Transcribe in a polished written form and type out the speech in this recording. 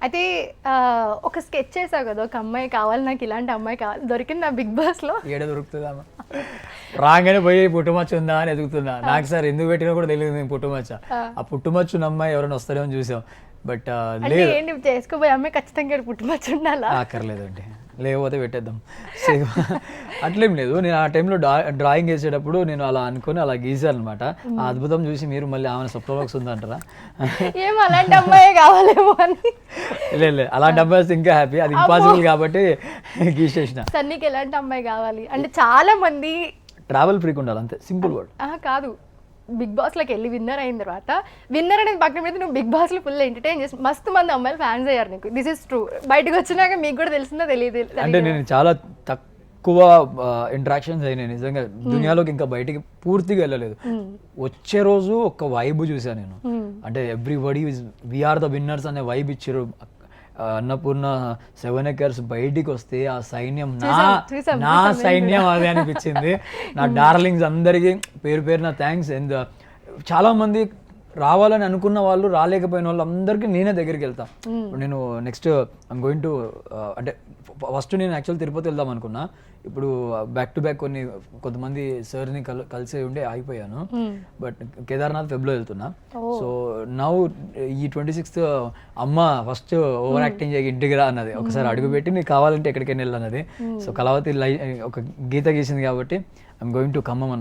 అయితే ఒక స్కెచ్ చేసావు కదా, ఒక అమ్మాయి కావాలి నాకు, ఇలాంటి అమ్మాయి కావాలి, దొరికింది నా బిగ్ బాస్లో? ఏడ దొరుకుతుందమ్మా, రాగానే పోయి పుట్టుమచ్చ ఉందా అని ఎదుగుతున్నా. నాకు సార్ ఎందుకు పెట్టినా కూడా తెలియదు నేను పుట్టుమచ్చ. ఆ పుట్టుమచ్చ ఉన్న అమ్మాయి ఎవరైనా వస్తారేమో అని చూసాం, బట్ లేదు. ఏంటి చేసుకోబోయే అమ్మాయి ఖచ్చితంగా పుట్టుమచ్చ ఉండాలా? అక్కర్లేదండి, లేకపోతే పెట్టేద్దాం. సో అట్లేం లేదు, నేను ఆ టైంలో డ్రాయింగ్ వేసేటప్పుడు నేను అలా అనుకుని అలా గీసాను అనమాట. ఆ అద్భుతం చూసి మీరు మళ్ళీ ఆమె సప్రోబాక్స్ ఉందంటారా? ఏమో అలాంటి అమ్మాయి కావాలేమో అని. లేదు, అలాంటి అమ్మాయి ఇంకా హ్యాపీ, అది ఇంపాసిబుల్ కాబట్టి గీసేసిన. సన్నీకి ఎలాంటి అమ్మాయి కావాలి అంటే చాలా మంది ట్రావెల్ ఫ్రీక్ ఉండాలి అంతే, సింపుల్ వర్డ్. కాదు, బిగ్ బాస్లోకి వెళ్ళి విన్నర్ అయిన తర్వాత, విన్నర్ అనేది పక్కన మీద నువ్వు బిగ్ బాస్లో ఫుల్ ఎంటర్టైన్ చేసి మస్తు మంది అమ్మాయిలు ఫ్యాన్స్ అయ్యారు నీకు. This is true. బయటకు వచ్చినాక మీకు కూడా తెలిసిందో తెలియదు అంటే నేను చాలా తక్కువ ఇంటరాక్షన్స్ అయినాయి నిజంగా దునియాలోకి, ఇంకా బయటికి పూర్తిగా వెళ్ళలేదు. వచ్చే రోజు ఒక వైబ్ చూసాను నేను, అంటే ఎవ్రీబడి వీఆర్ ద విన్నర్స్ అనే వైబ్ ఇచ్చారు. అన్నపూర్ణ 7 acres బయటికి వస్తే ఆ సైన్యం నా సైన్యం అది అనిపించింది. నా డార్లింగ్స్ అందరికీ పేరు పేరున థ్యాంక్స్. అండ్ చాలా మంది రావాలని అనుకున్న వాళ్ళు, రాలేకపోయిన వాళ్ళు అందరికీ నేనే దగ్గరికి వెళ్తాను. నేను నెక్స్ట్ ఐమ్ గోయింగ్ టు, అంటే ఫస్ట్ నేను యాక్చువల్ తిరుపతి వెళ్దాం అనుకున్నా, ఇప్పుడు బ్యాక్ టు బ్యాక్ కొంతమంది సార్ని కలిసి ఉండే ఆగిపోయాను. బట్ కేదార్నాథ్ ఫెబ్లో వెళ్తున్నా. సో నౌ ఈ 26th అమ్మ ఫస్ట్ ఓవర్ యాక్టింగ్ చేయక ఇంటికి రా అన్నది, ఒకసారి అడుగు పెట్టి నీకు కావాలంటే ఎక్కడికైనా వెళ్ళన్నది. సో కళావతి ఒక గీత గీసింది కాబట్టి ఐఎమ్ గోయింగ్ టు ఖమ్మం అన్నమాట.